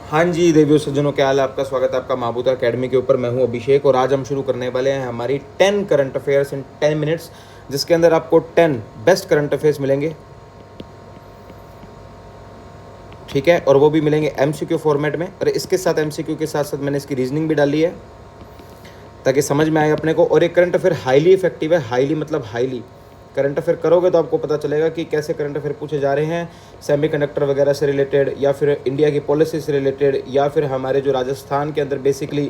हाँ जी देवियों सज्जनों, क्या हाल है आपका। स्वागत है आपका महाभूत अकेडमी के ऊपर। मैं हूं अभिषेक और आज हम शुरू करने वाले हैं हमारी 10 करंट अफेयर्स इन 10 मिनट्स, जिसके अंदर आपको 10 बेस्ट करंट अफेयर्स मिलेंगे, ठीक है। और वो भी मिलेंगे एमसीक्यू फॉर्मेट में। और इसके साथ एमसीक्यू के साथ साथ मैंने इसकी रीजनिंग भी डाली है ताकि समझ में आए अपने को। और एक करंट अफेयर हाईली इफेक्टिव है, हाईली मतलब हाईली। करंट अफेयर करोगे तो आपको पता चलेगा कि कैसे करंट अफेयर पूछे जा रहे हैं, सेमीकंडक्टर वगैरह से रिलेटेड, या फिर इंडिया की पॉलिसी से रिलेटेड, या फिर हमारे जो राजस्थान के अंदर बेसिकली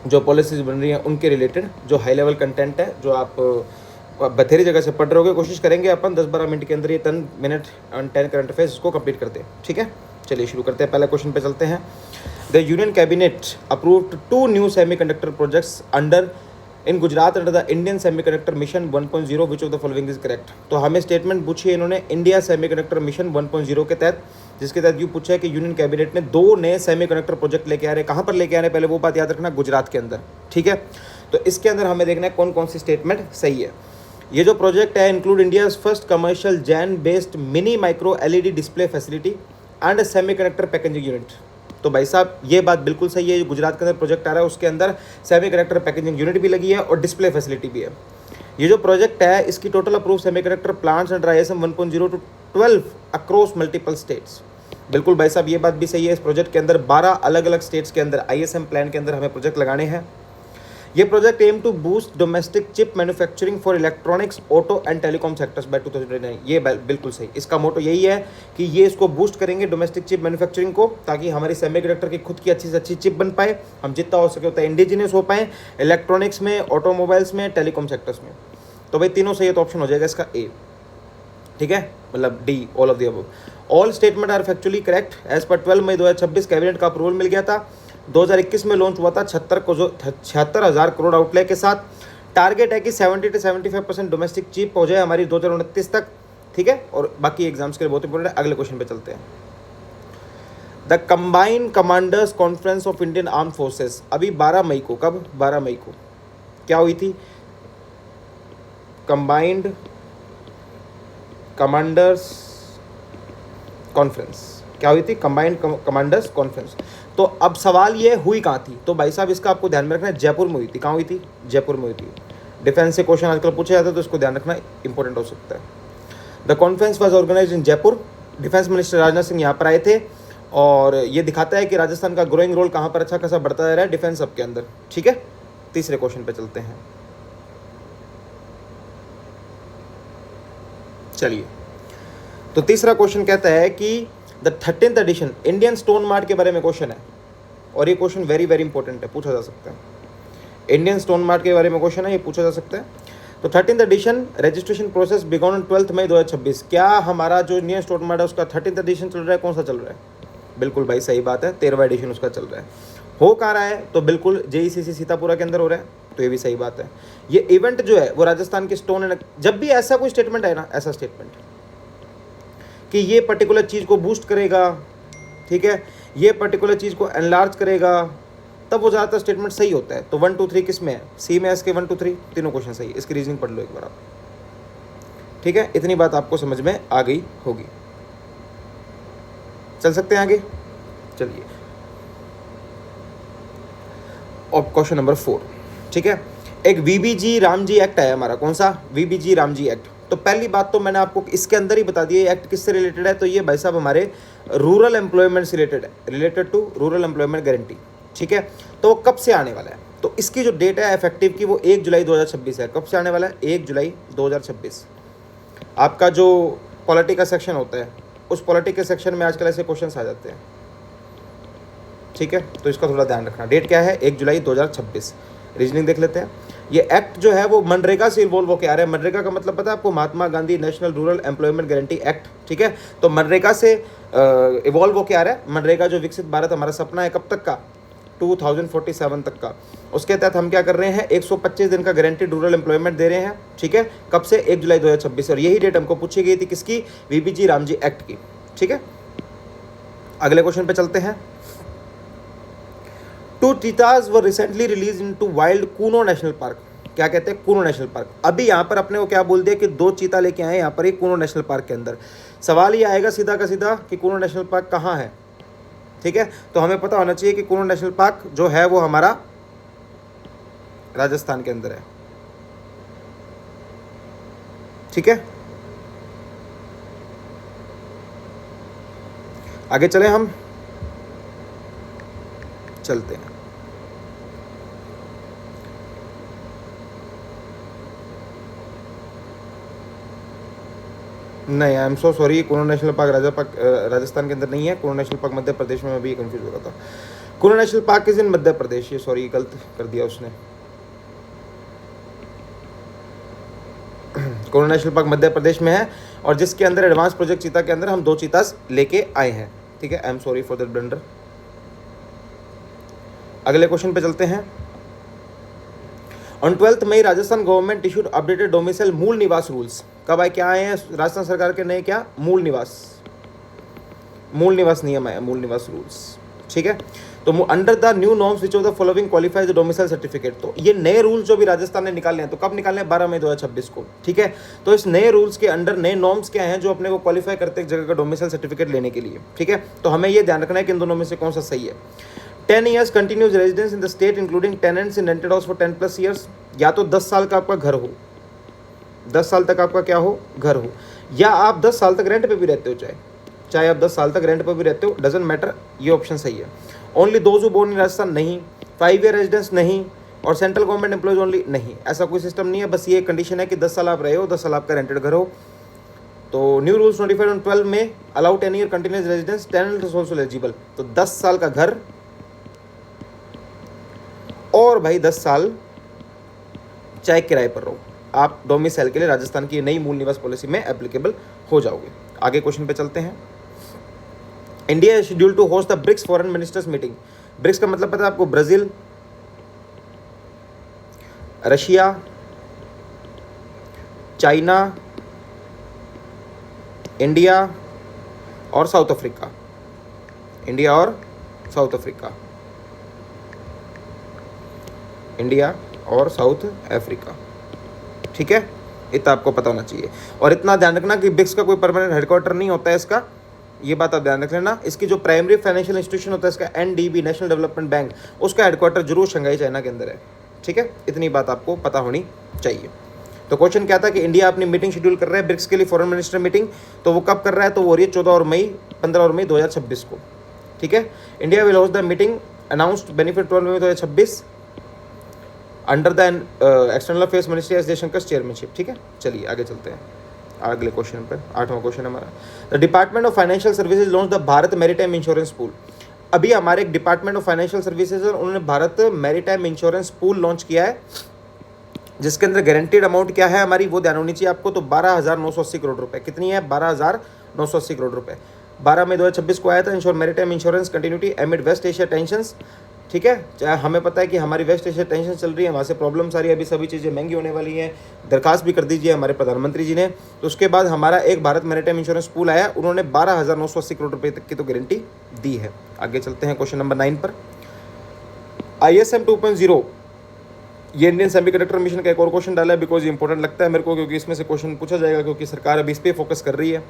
जो पॉलिसीज बन रही हैं उनके रिलेटेड जो हाई लेवल कंटेंट है, जो आप बथेरी जगह से पढ़ रहे होगे। कोशिश करेंगे अपन 10-12 मिनट के अंदर ये 10 मिनट 10 करंट अफेयर्स को कंप्लीट करते हैं, ठीक है। चलिए शुरू करते हैं, पहले क्वेश्चन पे चलते हैं। The union cabinet approved 2 new semiconductor projects under in Gujarat under the Indian semiconductor mission 1.0 which of the following is correct. तो हमें स्टेटमेंट पूछी है इन्होंने इंडिया सेमीकंडक्टर मिशन 1.0 के तहत, जिसके तहत यूँ पूछा है कि यूनियन कैबिनेट ने 2 नए सेमीकंडक्टर प्रोजेक्ट लेके आ रहे हैं। कहाँ पर लेके आ रहे हैं, पहले वो बात याद रखना, गुजरात के अंदर, ठीक है। तो इसके अंदर हमें देखना है कौन कौन सी स्टेटमेंट सही है। ये जो प्रोजेक्ट है include India first commercial Jain based mini micro LED display facility and semiconductor packaging unit. तो भाई साहब ये बात बिल्कुल सही है। जो गुजरात के अंदर प्रोजेक्ट आ रहा है उसके अंदर सेमीकंडक्टर पैकेजिंग यूनिट भी लगी है और डिस्प्ले फैसिलिटी भी है। ये जो प्रोजेक्ट है इसकी total approve semiconductor plants under ISM 1.0 to 12 across multiple states. बिल्कुल भाई साहब ये बात भी सही है। इस प्रोजेक्ट के अंदर 12 अलग अलग स्टेट्स के अंदर ISM प्लान के अंदर हमें प्रोजेक्ट लगाने हैं। ये project aim to boost domestic chip manufacturing for electronics, auto and telecom sectors by 2029। ये बिल्कुल सही, इसका मोटो यही है कि ये इसको बूस्ट करेंगे डोमेस्टिक चिप मैन्युफैक्चरिंग को, ताकि हमारी सेमीकंडक्टर की खुद की अच्छी से अच्छी चिप बन पाए, हम जितना हो सके उतना इंडिजिनियस हो पाए इलेक्ट्रॉनिक्स में, ऑटोमोबाइल्स में, टेलीकॉम सेक्टर्स में। तो भाई तीनों सही है, तो ऑप्शन हो जाएगा इसका ए, ठीक है, मतलब D, all of the above. All statement are factually correct. As per 12 May 2026 cabinet का अप्रूवल मिल गया था। 2021 में लॉन्च हुआ था 76,000 करोड़ आउटले के साथ। टारगेट है कि 70 से 75% डोमेस्टिक चिप हो जाए हमारी 2029 तक, ठीक है। और बाकी एग्जाम्स के लिए बहुत इंपॉर्टेंट है। अगले क्वेश्चन पे चलते हैं। The combined commanders conference of Indian arm forces अभी 12 मई को, कब 12 मई को क्या हुई थी? कंबाइंड कमांडर्स कॉन्फ्रेंस क्या हुई थी? Combined commanders conference. तो अब सवाल ये हुई कहाँ थी? तो भाई साहब इसका आपको ध्यान में रखना है, जयपुर में हुई थी। कहाँ हुई थी? जयपुर में हुई थी। डिफेंस से क्वेश्चन आजकल पूछे जाते हैं तो इसको ध्यान रखना इंपॉर्टेंट हो सकता है। The conference was organise in Jaipur. Defence minister Rajnath Singh यहाँ पर आए थे और ये दिखाता है कि राजस्थान का ग्रोइंग रोल कहाँ पर अच्छा खासा बढ़ता जा रहा है डिफेंस हब के अंदर, ठीक है। तीसरे क्वेश्चन पे चलते हैं। चलिए, तो तीसरा क्वेश्चन कहता है कि the 13th edition Indian stone mart के बारे में क्वेश्चन है, और ये क्वेश्चन वेरी वेरी इंपॉर्टेंट है, पूछा जा सकता है। इंडियन स्टोन मार्ट के बारे में क्वेश्चन है, ये पूछा जा सकता है। तो 13th edition registration process begin on 12 May 2026। क्या हमारा जो इंडियन स्टोन मार्ट है उसका 13th एडिशन चल रहा है? कौन सा चल रहा है? बिल्कुल भाई सही बात है, 13वां एडिशन उसका चल रहा है। हो कहाँ रहा है? तो बिल्कुल JECC सीतापुरा के अंदर हो रहा है, तो ये भी सही बात है। ये इवेंट जो है वो राजस्थान के स्टोन एंड, जब भी ऐसा कोई स्टेटमेंट है ना, ऐसा स्टेटमेंट कि ये पर्टिकुलर चीज़ को बूस्ट करेगा, ठीक है, ये पर्टिकुलर चीज़ को एनलार्ज करेगा, तब वो ज़्यादातर स्टेटमेंट सही होता है। तो 1 2 3 किस में है? सी में, इसके 1 2 3 तीनों क्वेश्चन सही है। इसकी रीजनिंग पढ़ लो एक बार आप, ठीक है। इतनी बात आपको समझ में आ गई होगी। चल सकते हैं आगे, चलिए। और क्वेश्चन नंबर 4, ठीक है। एक VBG रामजी एक्ट है हमारा, कौन सा? VBG Ramji act. तो पहली बात तो मैंने आपको इसके अंदर ही बता दी है एक्ट किससे रिलेटेड है। तो ये भाई साहब हमारे रूरल एम्प्लॉयमेंट से रिलेटेड है, related to rural employment guarantee, ठीक है। तो कब से आने वाला है? तो इसकी जो डेट है इफेक्टिव की वो 1 जुलाई 2026 है। कब से आने वाला है? 1 जुलाई 2026। आपका जो पॉलिटी का सेक्शन होता है उस पॉलिटी के सेक्शन में आजकल ऐसे क्वेश्चन आ जाते हैं, ठीक है। तो इसका थोड़ा ध्यान रखना। डेट क्या है? 1 जुलाई 2026। रीजनिंग देख लेते हैं। ये एक्ट जो है वो मनरेगा से इन्वॉल्व होकर आ रहा है। मनरेगा का मतलब पता है आपको? Mahatma Gandhi national rural employment guarantee act, ठीक है। तो मनरेगा से इवॉल्व होकर आ रहा है। मनरेगा जो विकसित भारत हमारा सपना है, कब तक का? 2047 तक का। उसके तहत हम क्या कर रहे हैं? 125 दिन का गारंटीड रूरल एम्प्लॉयमेंट दे रहे हैं, ठीक है। कब से? 1 जुलाई 2026। और यही डेट हमको पूछी गई थी किसकी? VBG रामजी एक्ट की, ठीक है। अगले क्वेश्चन पे चलते हैं। 2 cheetahs were recently release into wild Kuno national park. क्या कहते हैं? Kuno national park. अभी यहाँ पर अपने को क्या बोल दिया कि 2 चीता लेके आए यहाँ पर एक कूनो नेशनल पार्क के अंदर। सवाल ये आएगा सीधा का सीधा कि कूनो नेशनल पार्क कहाँ है, ठीक है, तो हमें पता होना चाहिए कि कुल्लू नेशनल पार्क जो है वो हमारा राजस्थान के अंदर है। ठीक है, आगे चले, हम चलते हैं। नहीं, I am so sorry, Kullu national park Rajasthan के अंदर नहीं है, कुल्लू नेशनल पार्क मध्य प्रदेश में। मैं भी कंफ्यूज हो रहा था। Kullu national park is in Madhya Pradesh, ये सॉरी गलत कर दिया उसने। कुल्लू नेशनल पार्क मध्य प्रदेश में है, और जिसके अंदर एडवांस प्रोजेक्ट चीता के अंदर हम 2 चीतास लेके आए हैं। ठीक है, I am sorry for that blunder. अगले क्वेश्चन पे चलते हैं। On 12 May Rajasthan government issued updated domicile मूल निवास रूल्स। कब आए, क्या आए हैं राजस्थान सरकार के नए, क्या, मूल निवास नियम आए, मूल निवास रूल्स। ठीक है, तो under the new norms which of the following qualifies the domicile certificate. तो ये नए रूल्स जो भी राजस्थान ने निकाले हैं, तो कब निकाले हैं, 12 मई 2026 को। ठीक है, तो इस नए रूल्स के अंडर नए नॉर्म्स क्या हैं जो अपने को क्वालिफाई करते हैं एक जगह का डोमिसाइल सर्टिफिकेट लेने के लिए। ठीक है, तो हमें ये ध्यान रखना है कि इन दोनों में से कौन सा सही है। 10 years continuous residence in the state including tenants in rented house for 10+ years। या तो 10 साल का आपका घर हो, 10 साल तक आपका क्या हो, घर हो, या आप 10 साल तक रेंट पे भी रहते हो, चाहे आप 10 साल तक रेंट पे भी रहते हो, डजंट मैटर, ये ऑप्शन सही है। Only those who born in Rajasthan नहीं, 5 year रेजिडेंस नहीं, और सेंट्रल गवर्नमेंट एम्प्लॉयज ओनली नहीं, ऐसा कोई सिस्टम नहीं है। बस ये कंडीशन है कि 10 साल आप रहे हो, 10 साल आपका रेंटेड घर हो। तो new rules notified on 12 May allow 10 year continuous residence, tenant is also eligible. तो 10 साल का घर और भाई 10 साल चाहे किराए पर रहो, आप डोमिसाइल के लिए राजस्थान की नई मूल निवास पॉलिसी में एप्लीकेबल हो जाओगे। आगे क्वेश्चन पे चलते हैं। India is scheduled to host the BRICS foreign ministers meeting. BRICS का मतलब पता है आपको, ब्राजील, रशिया, चाइना, इंडिया और साउथ अफ्रीका। इंडिया और साउथ अफ्रीका, इंडिया और साउथ अफ्रीका। ठीक है, इतना आपको पता होना चाहिए। और इतना ध्यान रखना कि ब्रिक्स का कोई परमानेंट हेडक्वार्टर नहीं होता है इसका, ये बात आप ध्यान रख लेना। इसकी जो प्राइमरी फाइनेंशियल इंस्टीट्यूशन होता है इसका, NDB, नेशनल डेवलपमेंट बैंक, उसका हेडक्वार्टर जरूर शंघाई चाइना के अंदर है। ठीक है, इतनी बात आपको पता होनी चाहिए। तो क्वेश्चन क्या था कि इंडिया अपनी मीटिंग शेड्यूल कर रहा है ब्रिक्स के लिए, फॉरेन मिनिस्टर मीटिंग, तो वो कब कर रहा है, तो वो हो रही है 15 और मई 2026 को। ठीक है, India will host the meeting announced benefit 12 May 2026 under the external affairs ministry S Jaishankar chairmanship. ठीक है, चलिए आगे चलते हैं अगले क्वेश्चन पर। 8वां क्वेश्चन हमारा, the department of financial services launch the Bharat maritime insurance pool. अभी हमारे एक डिपार्टमेंट ऑफ फाइनेंशियल सर्विसेज उन्होंने Bharat maritime insurance pool launch किया है, जिसके अंदर गारंटीड अमाउंट क्या है हमारी, वो ध्यान होनी चाहिए आपको। तो 12,980 करोड़ रुपए। कितनी है, 12,980 करोड़ रुपए। 12 मई 2026 को आया था। Insure maritime insurance continuity amid West Asia tensions. ठीक है, चाहे हमें पता है कि हमारी वेस्ट एशिया टेंशन चल रही है, वहाँ से प्रॉब्लम सारी, अभी सभी चीज़ें महंगी होने वाली हैं। दरखास्त भी कर दीजिए हमारे प्रधानमंत्री जी ने। तो उसके बाद हमारा एक भारत मैरीटाइम इंश्योरेंस पूल आया, उन्होंने 12,980 करोड़ रुपये तक की तो गारंटी दी है। आगे चलते हैं क्वेश्चन नंबर 9 पर। ISM 2.0, ये इंडियन सेमीकंडक्टर मिशन का एक और क्वेश्चन डाला है, बिकॉज ये इंपॉर्टेंट लगता है मेरे को, क्योंकि इसमें से क्वेश्चन पूछा जाएगा, क्योंकि सरकार अभी इस पर फोकस कर रही है।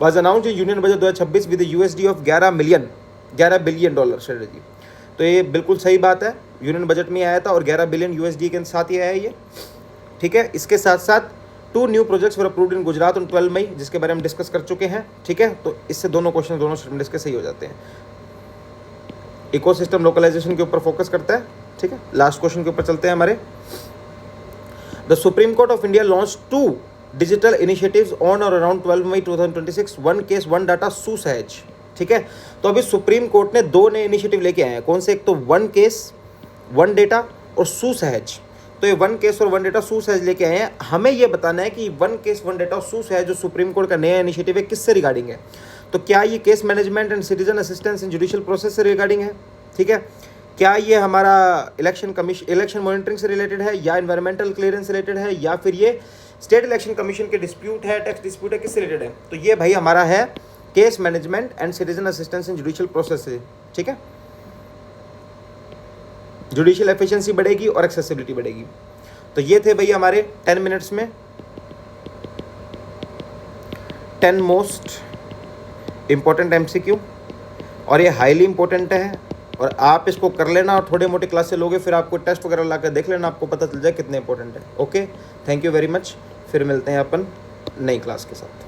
Was announced union budget 2026 with USD of 11 billion dollar strategy. तो ये बिल्कुल सही बात है, यूनियन बजट में आया था और 11 बिलियन USD के साथ ही आया है ये। ठीक है, इसके साथ साथ 2 new projects were approved in Gujarat on 12 मई, जिसके बारे में डिस्कस कर चुके हैं। ठीक है, तो इससे दोनों क्वेश्चन दोनों स्टेटमेंट्स के सही हो जाते हैं। इकोसिस्टम लोकलाइजेशन के ऊपर फोकस करता है। ठीक है, लास्ट क्वेश्चन के ऊपर चलते हैं हमारे। The supreme court of India launch 2 digital initiatives on और अराउंड 12 मई 2026, 1 केस 1 डाटा सुसहज। ठीक है, तो अभी सुप्रीम कोर्ट ने 2 नए इनिशिएटिव लेके आए हैं। कौन से, एक तो 1 केस 1 डेटा और सुसहज। तो ये 1 केस और 1 डेटा सुसहज लेके आए हैं। हमें ये बताना है कि 1 केस 1 डेटा और सुसहज जो सुप्रीम कोर्ट का नया इनिशिएटिव है, किससे रिगार्डिंग है। तो क्या ये case management and citizen assistance in judicial process से रिगार्डिंग है। ठीक है, क्या ये हमारा इलेक्शन मॉनिटरिंग से रिलेटेड है, या एनवायरमेंटल क्लियरेंस से रिलेटेड है, या फिर ये स्टेट इलेक्शन कमीशन के डिस्प्यूट है, टैक्स डिस्प्यूट है, किससे रिलेटेड है। तो ये भाई हमारा है case management and citizen assistance in judicial process से। ठीक है, जुडिशियल एफिशिएंसी बढ़ेगी और एक्सेसिबिलिटी बढ़ेगी। तो ये थे भैया हमारे 10 मिनट्स में 10 मोस्ट इंपॉर्टेंट MCQ। और ये हाईली इंपॉर्टेंट है, और आप इसको कर लेना और थोड़े मोटे क्लास से लोगे, फिर आपको टेस्ट वगैरह ला कर देख लेना, आपको पता चल जाए कितने इंपॉर्टेंट है। Okay, thank you very much. फिर मिलते हैं अपन नई क्लास के साथ।